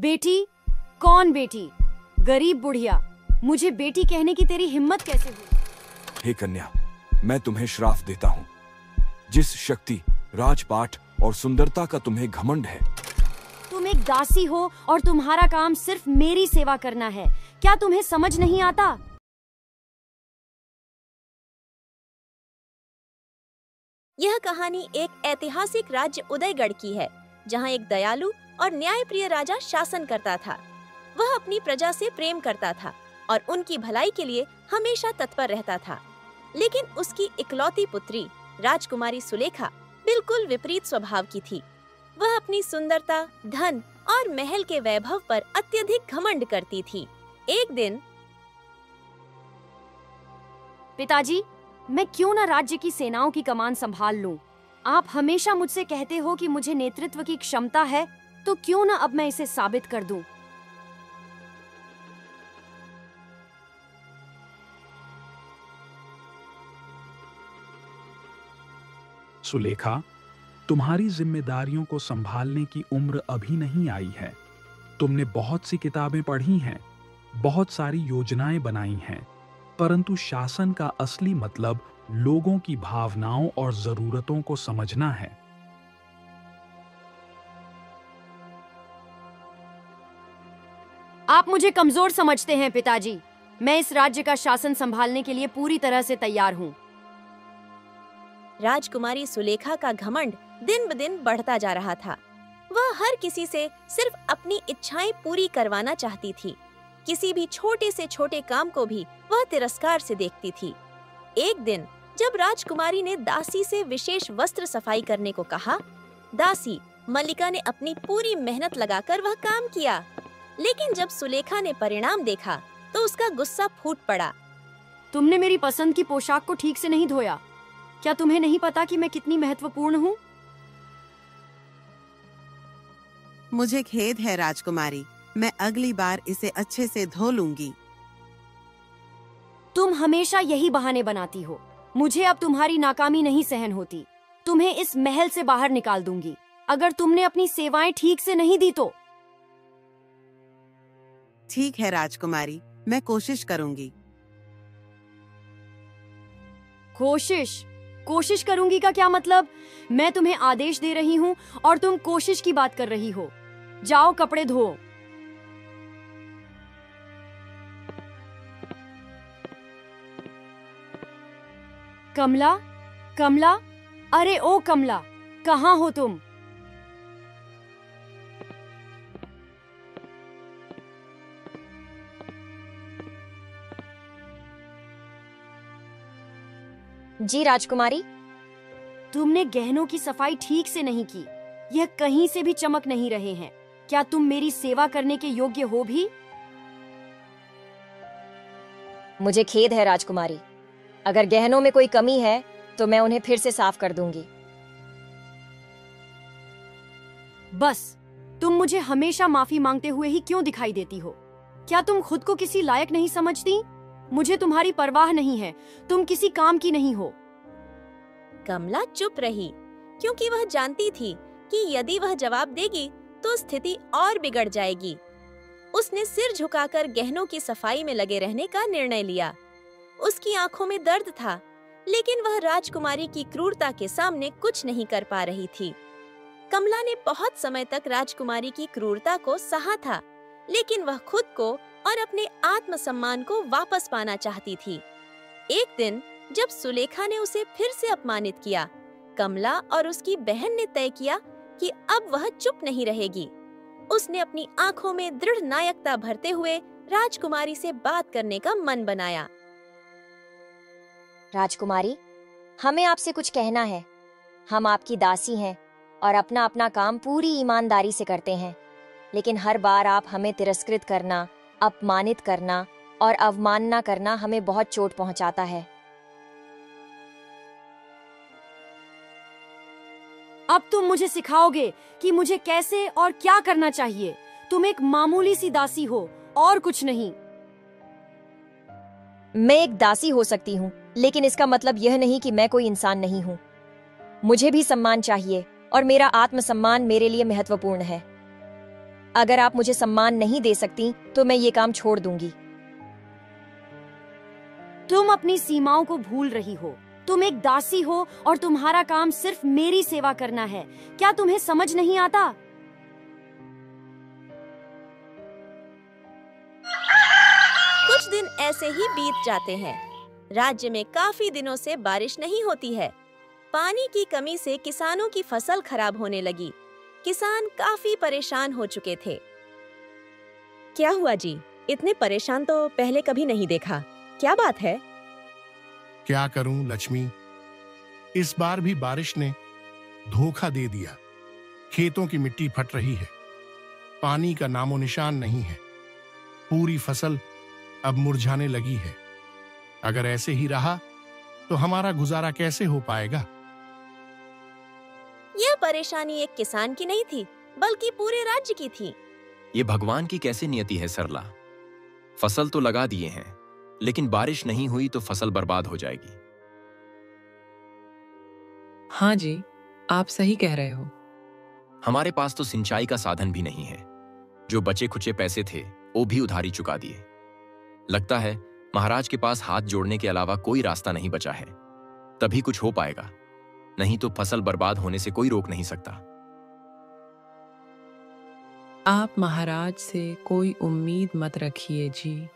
बेटी? कौन बेटी? गरीब बुढ़िया। मुझे बेटी कहने की तेरी हिम्मत कैसे हुई? हे कन्या, मैं तुम्हें श्राप देता हूँ। जिस शक्ति, राजपाट और सुंदरता का तुम्हें घमंड है। तुम एक दासी हो और तुम्हारा काम सिर्फ मेरी सेवा करना है। क्या तुम्हें समझ नहीं आता? यह कहानी एक ऐतिहासिक राज्य उदयगढ़ की है, जहां एक दयालु और न्यायप्रिय राजा शासन करता था। वह अपनी प्रजा से प्रेम करता था और उनकी भलाई के लिए हमेशा तत्पर रहता था। लेकिन उसकी इकलौती पुत्री राजकुमारी सुलेखा बिल्कुल विपरीत स्वभाव की थी। वह अपनी सुंदरता, धन और महल के वैभव पर अत्यधिक घमंड करती थी। एक दिन, पिताजी, मैं क्यों न राज्य की सेनाओं की कमान संभाल लूं? आप हमेशा मुझसे कहते हो कि मुझे नेतृत्व की क्षमता है, तो क्यों न अब मैं इसे साबित कर दूं? सुलेखा, तुम्हारी जिम्मेदारियों को संभालने की उम्र अभी नहीं आई है। तुमने बहुत सी किताबें पढ़ी हैं, बहुत सारी योजनाएं बनाई हैं, परंतु शासन का असली मतलब लोगों की भावनाओं और जरूरतों को समझना है। आप मुझे कमजोर समझते हैं पिताजी। मैं इस राज्य का शासन संभालने के लिए पूरी तरह से तैयार हूँ। राजकुमारी सुलेखा का घमंड दिन ब दिन बढ़ता जा रहा था। वह हर किसी से सिर्फ अपनी इच्छाएं पूरी करवाना चाहती थी। किसी भी छोटे से छोटे काम को भी वह तिरस्कार से देखती थी। एक दिन जब राजकुमारी ने दासी से विशेष वस्त्र सफाई करने को कहा, दासी मल्लिका ने अपनी पूरी मेहनत लगाकर वह काम किया। लेकिन जब सुलेखा ने परिणाम देखा तो उसका गुस्सा फूट पड़ा। तुमने मेरी पसंद की पोशाक को ठीक से नहीं धोया। क्या तुम्हें नहीं पता कि मैं कितनी महत्वपूर्ण हूँ? मुझे खेद है राजकुमारी, मैं अगली बार इसे अच्छे से धो लूंगी। तुम हमेशा यही बहाने बनाती हो। मुझे अब तुम्हारी नाकामी नहीं सहन होती। तुम्हें इस महल से बाहर निकाल दूंगी अगर तुमने अपनी सेवाएं ठीक से नहीं दी तो। ठीक है राजकुमारी, मैं कोशिश करूंगी। कोशिश करूंगी का क्या मतलब? मैं तुम्हें आदेश दे रही हूँ और तुम कोशिश की बात कर रही हो। जाओ कपड़े धो। कमला, कमला, अरे ओ कमला, कहाँ हो तुम? जी राजकुमारी। तुमने गहनों की सफाई ठीक से नहीं की। यह कहीं से भी चमक नहीं रहे हैं। क्या तुम मेरी सेवा करने के योग्य हो भी? मुझे खेद है राजकुमारी। अगर गहनों में कोई कमी है तो मैं उन्हें फिर से साफ कर दूंगी। बस, तुम मुझे हमेशा माफी मांगते हुए ही क्यों दिखाई देती हो? क्या तुम खुद को किसी लायक नहीं समझती? मुझे तुम्हारी परवाह नहीं है। तुम किसी काम की नहीं हो। कमला चुप रही, क्योंकि वह जानती थी कि यदि वह जवाब देगी तो स्थिति और बिगड़ जाएगी। उसने सिर झुकाकर गहनों की सफाई में लगे रहने का निर्णय लिया। उसकी आंखों में दर्द था, लेकिन वह राजकुमारी की क्रूरता के सामने कुछ नहीं कर पा रही थी। कमला ने बहुत समय तक राजकुमारी की क्रूरता को सहा था, लेकिन वह खुद को और अपने आत्मसम्मान को वापस पाना चाहती थी। एक दिन जब सुलेखा ने उसे फिर से अपमानित किया, कमला और उसकी बहन ने तय किया कि अब वह चुप नहीं रहेगी। उसने अपनी आंखों में दृढ़ नायकता भरते हुए राजकुमारी से बात करने का मन बनाया। राजकुमारी, हमें आपसे कुछ कहना है। हम आपकी दासी हैं और अपना अपना काम पूरी ईमानदारी से करते हैं, लेकिन हर बार आप हमें तिरस्कृत करना, अपमानित करना और अवमानना करना हमें बहुत चोट पहुंचाता है। अब तुम मुझे सिखाओगे कि मुझे कैसे और क्या करना चाहिए। तुम एक मामूली सी दासी हो और कुछ नहीं। मैं एक दासी हो सकती हूँ, लेकिन इसका मतलब यह नहीं कि मैं कोई इंसान नहीं हूँ। मुझे भी सम्मान चाहिए और मेरा आत्मसम्मान मेरे लिए महत्वपूर्ण है। अगर आप मुझे सम्मान नहीं दे सकती तो मैं ये काम छोड़ दूंगी। तुम अपनी सीमाओं को भूल रही हो। तुम एक दासी हो और तुम्हारा काम सिर्फ मेरी सेवा करना है। क्या तुम्हें समझ नहीं आता? कुछ दिन ऐसे ही बीत जाते हैं। राज्य में काफी दिनों से बारिश नहीं होती है। पानी की कमी से किसानों की फसल खराब होने लगी। किसान काफी परेशान हो चुके थे। क्या हुआ जी? इतने परेशान तो पहले कभी नहीं देखा। क्या बात है? क्या करूं लक्ष्मी, इस बार भी बारिश ने धोखा दे दिया। खेतों की मिट्टी फट रही है, पानी का नामो निशान नहीं है। पूरी फसल अब मुरझाने लगी है। अगर ऐसे ही रहा तो हमारा गुजारा कैसे हो पाएगा? यह परेशानी एक किसान की नहीं थी, बल्कि पूरे राज्य की थी। ये भगवान की कैसी नियति है सरला। फसल तो लगा दिए हैं, लेकिन बारिश नहीं हुई तो फसल बर्बाद हो जाएगी। हाँ जी, आप सही कह रहे हो। हमारे पास तो सिंचाई का साधन भी नहीं है। जो बचे खुचे पैसे थे वो भी उधारी चुका दिए। लगता है महाराज के पास हाथ जोड़ने के अलावा कोई रास्ता नहीं बचा है। तभी कुछ हो पाएगा, नहीं तो फसल बर्बाद होने से कोई रोक नहीं सकता। आप महाराज से कोई उम्मीद मत रखिए जी।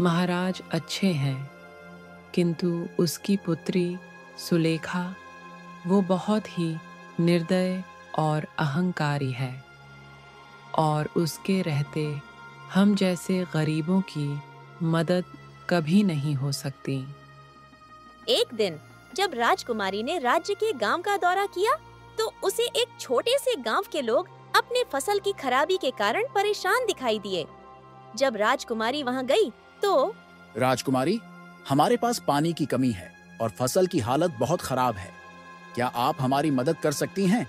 महाराज अच्छे हैं, किंतु उसकी पुत्री सुलेखा वो बहुत ही निर्दय और अहंकारी है, और उसके रहते हम जैसे गरीबों की मदद कभी नहीं हो सकती। एक दिन जब राजकुमारी ने राज्य के गांव का दौरा किया, तो उसे एक छोटे से गांव के लोग अपने फसल की खराबी के कारण परेशान दिखाई दिए। जब राजकुमारी वहां गई तो राजकुमारी, हमारे पास पानी की कमी है और फसल की हालत बहुत खराब है। क्या आप हमारी मदद कर सकती हैं?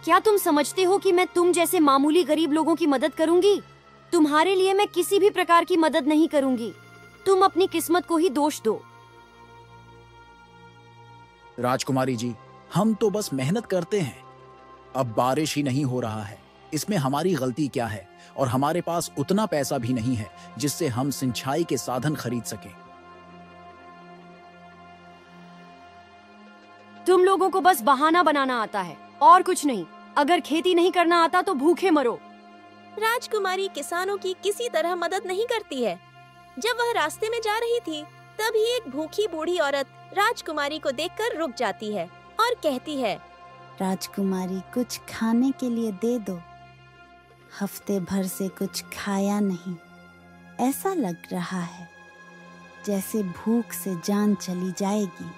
क्या तुम समझते हो कि मैं तुम जैसे मामूली गरीब लोगों की मदद करूंगी? तुम्हारे लिए मैं किसी भी प्रकार की मदद नहीं करूंगी। तुम अपनी किस्मत को ही दोष दो। राजकुमारी जी, हम तो बस मेहनत करते हैं। अब बारिश ही नहीं हो रहा है, इसमें हमारी गलती क्या है? और हमारे पास उतना पैसा भी नहीं है जिससे हम सिंचाई के साधन खरीद सकें। तुम लोगों को बस बहाना बनाना आता है और कुछ नहीं। अगर खेती नहीं करना आता तो भूखे मरो। राजकुमारी किसानों की किसी तरह मदद नहीं करती है। जब वह रास्ते में जा रही थी, तभी एक भूखी बूढ़ी औरत राजकुमारी को देखकर रुक जाती है और कहती है, राजकुमारी, कुछ खाने के लिए दे दो। हफ्ते भर से कुछ खाया नहीं। ऐसा लग रहा है जैसे भूख से जान चली जाएगी।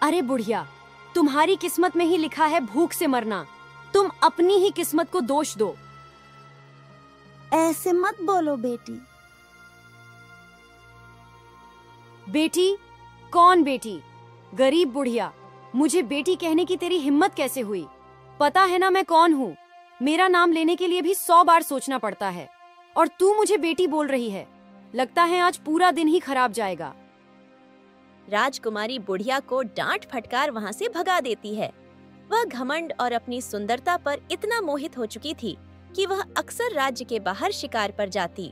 अरे बुढ़िया, तुम्हारी किस्मत में ही लिखा है भूख से मरना। तुम अपनी ही किस्मत को दोष दो। ऐसे मत बोलो बेटी। बेटी? कौन बेटी? गरीब बुढ़िया, मुझे बेटी कहने की तेरी हिम्मत कैसे हुई? पता है ना मैं कौन हूँ। मेरा नाम लेने के लिए भी 100 बार सोचना पड़ता है, और तू मुझे बेटी बोल रही है। लगता है आज पूरा दिन ही खराब जाएगा। राजकुमारी बुढ़िया को डांट फटकार वहां से भगा देती है। वह घमंड और अपनी सुंदरता पर इतना मोहित हो चुकी थी कि वह अक्सर राज्य के बाहर शिकार पर जाती।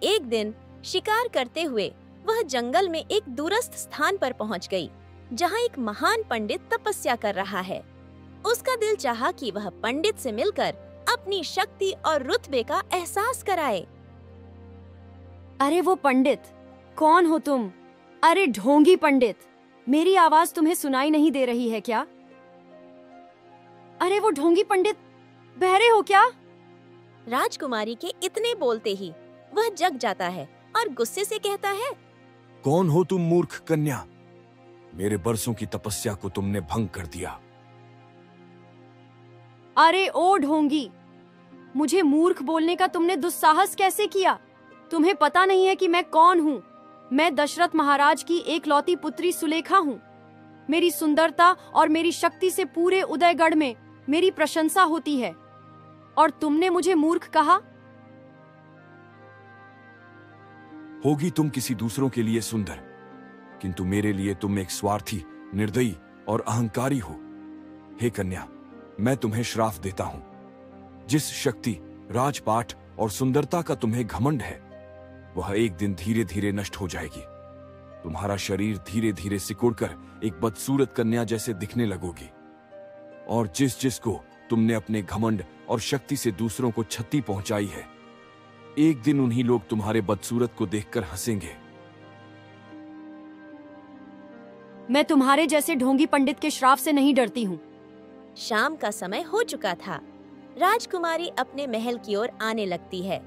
एक दिन शिकार करते हुए वह जंगल में एक दूरस्थ स्थान पर पहुंच गई, जहां एक महान पंडित तपस्या कर रहा है। उसका दिल चाहा कि वह पंडित से मिलकर अपनी शक्ति और रुतबे का एहसास कराए। अरे वो पंडित, कौन हो तुम? अरे ढोंगी पंडित, मेरी आवाज तुम्हें सुनाई नहीं दे रही है क्या? अरे वो ढोंगी पंडित, बहरे हो क्या? राजकुमारी के इतने बोलते ही वह जग जाता है और गुस्से से कहता है, कौन हो तुम मूर्ख कन्या? मेरे बरसों की तपस्या को तुमने भंग कर दिया। अरे ओ ढोंगी, मुझे मूर्ख बोलने का तुमने दुस्साहस कैसे किया? तुम्हें पता नहीं है कि मैं कौन हूँ? मैं दशरथ महाराज की एकलौती पुत्री सुलेखा हूँ। मेरी सुंदरता और मेरी शक्ति से पूरे उदयगढ़ में मेरी प्रशंसा होती है, और तुमने मुझे मूर्ख कहा। होगी तुम किसी दूसरों के लिए सुंदर, किंतु मेरे लिए तुम एक स्वार्थी, निर्दयी और अहंकारी हो। हे कन्या, मैं तुम्हें श्राप देता हूं। जिस शक्ति, राजपाट और सुंदरता का तुम्हें घमंड है, वह एक दिन धीरे धीरे नष्ट हो जाएगी। तुम्हारा शरीर धीरे धीरे सिकुड़कर एक बदसूरत कन्या जैसे दिखने लगोगी। और जिस जिसको तुमने अपने घमंड और शक्ति से दूसरों को क्षति पहुंचाई है, एक दिन उन्हीं लोग तुम्हारे बदसूरत को देखकर हंसेंगे। मैं तुम्हारे जैसे ढोंगी पंडित के श्राप से नहीं डरती हूँ। शाम का समय हो चुका था। राजकुमारी अपने महल की ओर आने लगती है।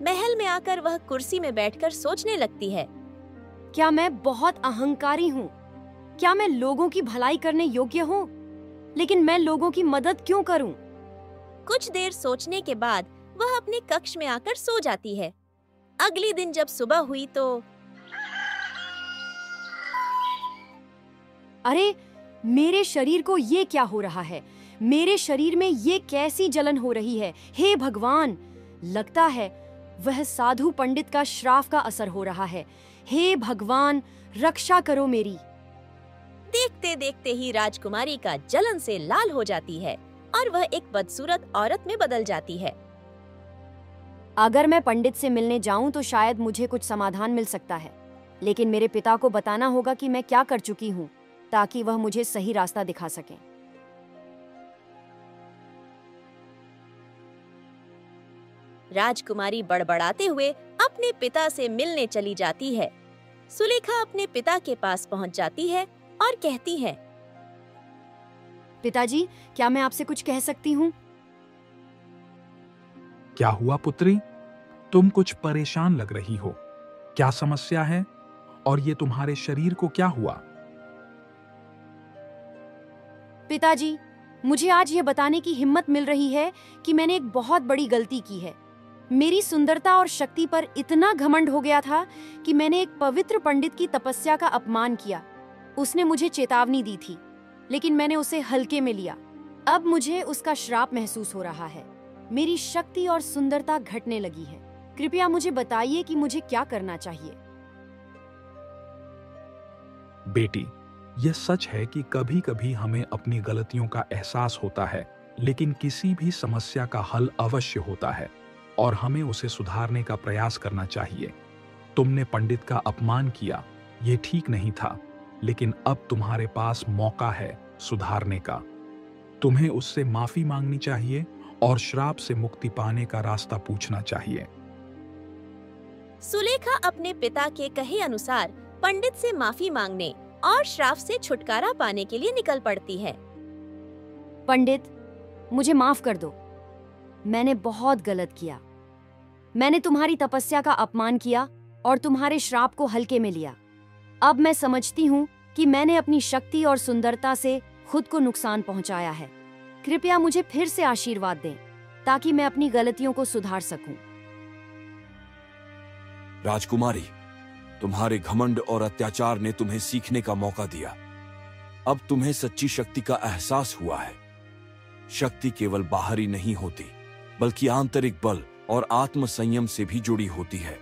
महल में आकर वह कुर्सी में बैठकर सोचने लगती है। क्या मैं बहुत अहंकारी हूँ? क्या मैं लोगों की भलाई करने योग्य हूँ? लेकिन मैं लोगों की मदद क्यों करूँ? कुछ देर सोचने के बाद वह अपने कक्ष में आकर सो जाती है। अगले दिन जब सुबह हुई तो अरे, मेरे शरीर को ये क्या हो रहा है? मेरे शरीर में ये कैसी जलन हो रही है? हे भगवान, लगता है वह साधु पंडित का श्राप का असर हो रहा है। हे भगवान, रक्षा करो मेरी। देखते देखते ही राजकुमारी का जलन से लाल हो जाती है और वह एक बदसूरत औरत में बदल जाती है। अगर मैं पंडित से मिलने जाऊं तो शायद मुझे कुछ समाधान मिल सकता है, लेकिन मेरे पिता को बताना होगा कि मैं क्या कर चुकी हूं, ताकि वह मुझे सही रास्ता दिखा सकें। राजकुमारी बड़बड़ाते हुए अपने पिता से मिलने चली जाती है। सुलेखा अपने पिता के पास पहुंच जाती है और कहती है, पिताजी, क्या मैं आपसे कुछ कह सकती हूँ? क्या हुआ पुत्री? तुम कुछ परेशान लग रही हो। क्या समस्या है? और ये तुम्हारे शरीर को क्या हुआ? पिताजी, मुझे आज ये बताने की हिम्मत मिल रही है कि मैंने एक बहुत बड़ी गलती की है। मेरी सुंदरता और शक्ति पर इतना घमंड हो गया था कि मैंने एक पवित्र पंडित की तपस्या का अपमान किया। उसने मुझे चेतावनी दी थी, लेकिन मैंने उसे हल्के में लिया। अब मुझे उसका श्राप महसूस हो रहा है। मेरी शक्ति और सुंदरता घटने लगी है। कृपया मुझे बताइए कि मुझे क्या करना चाहिए। बेटी, यह सच है कि कभी-कभी हमें अपनी गलतियों का एहसास होता है, लेकिन किसी भी समस्या का हल अवश्य होता है और हमें उसे सुधारने का प्रयास करना चाहिए। तुमने पंडित का अपमान किया, यह ठीक नहीं था, लेकिन अब तुम्हारे पास मौका है सुधारने का। तुम्हें उससे माफी मांगनी चाहिए और श्राप से मुक्ति पाने का रास्ता पूछना चाहिए। सुलेखा अपने पिता के कहे अनुसार पंडित से माफी मांगने और श्राप से छुटकारा पाने के लिए निकल पड़ती है। पंडित, मुझे माफ कर दो। मैंने बहुत गलत किया। मैंने तुम्हारी तपस्या का अपमान किया और तुम्हारे श्राप को हल्के में लिया। अब मैं समझती हूँ कि मैंने अपनी शक्ति और सुंदरता से खुद को नुकसान पहुंचाया है। कृपया मुझे फिर से आशीर्वाद दें ताकि मैं अपनी गलतियों को सुधार सकूं। राजकुमारी, तुम्हारे घमंड और अत्याचार ने तुम्हें सीखने का मौका दिया। अब तुम्हें सच्ची शक्ति का एहसास हुआ है। शक्ति केवल बाहरी नहीं होती, बल्कि आंतरिक बल और आत्म संयम से भी जुड़ी होती है।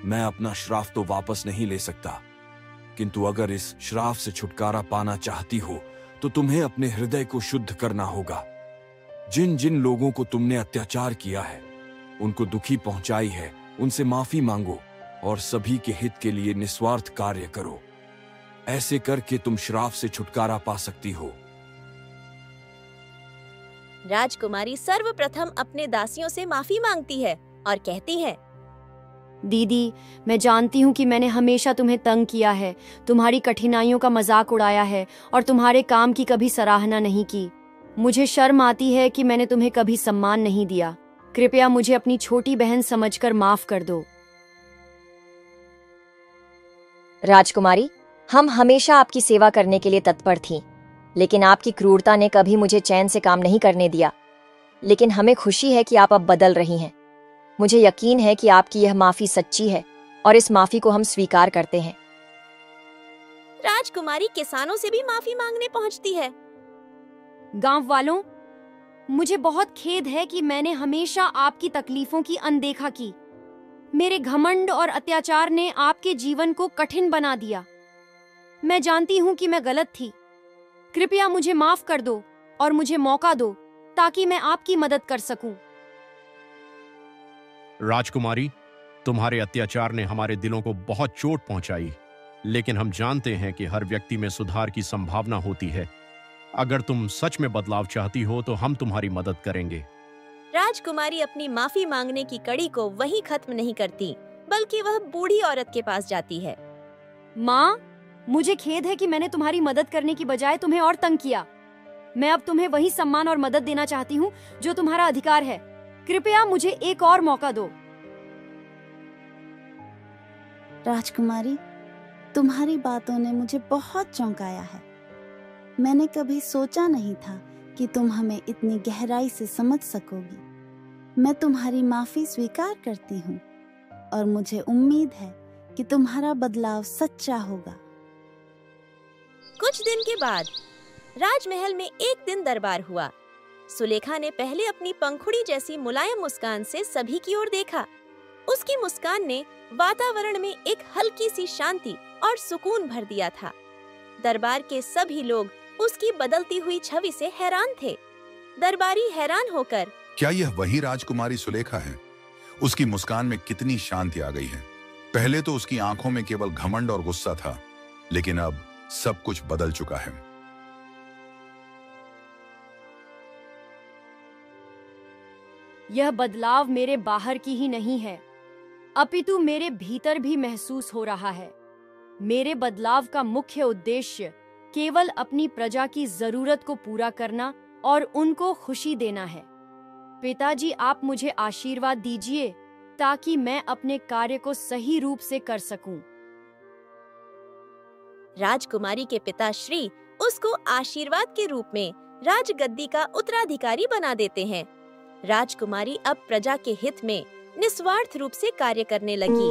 मैं अपना श्राप तो वापस नहीं ले सकता, किंतु अगर इस श्राप से छुटकारा पाना चाहती हो तो तुम्हें अपने हृदय को शुद्ध करना होगा। जिन जिन लोगों को तुमने अत्याचार किया है, उनको दुखी पहुंचाई है, उनसे माफी मांगो और सभी के हित के लिए निस्वार्थ कार्य करो। ऐसे करके तुम श्राप से छुटकारा पा सकती हो। राजकुमारी सर्वप्रथम अपने दासियों से माफी मांगती है और कहती है, दीदी, मैं जानती हूँ कि मैंने हमेशा तुम्हें तंग किया है, तुम्हारी कठिनाइयों का मजाक उड़ाया है और तुम्हारे काम की कभी सराहना नहीं की। मुझे शर्म आती है कि मैंने तुम्हें कभी सम्मान नहीं दिया। कृपया मुझे अपनी छोटी बहन समझकर माफ कर दो। राजकुमारी, हम हमेशा आपकी सेवा करने के लिए तत्पर थीं, लेकिन आपकी क्रूरता ने कभी मुझे चैन से काम नहीं करने दिया। लेकिन हमें खुशी है कि आप अब बदल रही हैं। मुझे यकीन है कि आपकी यह माफी सच्ची है और इस माफी को हम स्वीकार करते हैं। राजकुमारी किसानों से भी माफी मांगने पहुंचती है। गांव वालों, मुझे बहुत खेद है कि मैंने हमेशा आपकी तकलीफों की अनदेखा की। मेरे घमंड और अत्याचार ने आपके जीवन को कठिन बना दिया। मैं जानती हूँ कि मैं गलत थी, कृपया मुझे माफ कर दो और मुझे मौका दो ताकि मैं आपकी मदद कर सकूं। राजकुमारी, तुम्हारे अत्याचार ने हमारे दिलों को बहुत चोट पहुंचाई, लेकिन हम जानते हैं कि हर व्यक्ति में सुधार की संभावना होती है। अगर तुम सच में बदलाव चाहती हो तो हम तुम्हारी मदद करेंगे। राजकुमारी अपनी माफी मांगने की कड़ी को वहीं खत्म नहीं करती, बल्कि वह बूढ़ी औरत के पास जाती है। माँ, मुझे खेद है कि मैंने तुम्हारी मदद करने की बजाय तुम्हें और तंग किया। मैं अब तुम्हें वही सम्मान और मदद देना चाहती हूँ जो तुम्हारा अधिकार है। कृपया मुझे एक और मौका दो। राजकुमारी, तुम्हारी बातों ने मुझे बहुत चौंकाया है। मैंने कभी सोचा नहीं था कि तुम हमें इतनी गहराई से समझ सकोगी। मैं तुम्हारी माफी स्वीकार करती हूँ और मुझे उम्मीद है कि तुम्हारा बदलाव सच्चा होगा। कुछ दिन के बाद राजमहल में एक दिन दरबार हुआ। सुलेखा ने पहले अपनी पंखुड़ी जैसी मुलायम मुस्कान से सभी की ओर देखा। उसकी मुस्कान ने वातावरण में एक हल्की सी शांति और सुकून भर दिया था। दरबार के सभी लोग उसकी बदलती हुई छवि से हैरान थे। दरबारी हैरान होकर, क्या यह वही राजकुमारी सुलेखा है? उसकी मुस्कान में कितनी शांति आ गई है। पहले तो उसकी आंखों में केवल घमंड और गुस्सा था, लेकिन अब सब कुछ बदल चुका है। यह बदलाव मेरे बाहर की ही नहीं है, अपितु मेरे भीतर भी महसूस हो रहा है। मेरे बदलाव का मुख्य उद्देश्य केवल अपनी प्रजा की जरूरत को पूरा करना और उनको खुशी देना है। पिताजी, आप मुझे आशीर्वाद दीजिए ताकि मैं अपने कार्य को सही रूप से कर सकूं। राजकुमारी के पिताश्री उसको आशीर्वाद के रूप में राजगद्दी का उत्तराधिकारी बना देते हैं। राजकुमारी अब प्रजा के हित में निस्वार्थ रूप से कार्य करने लगी।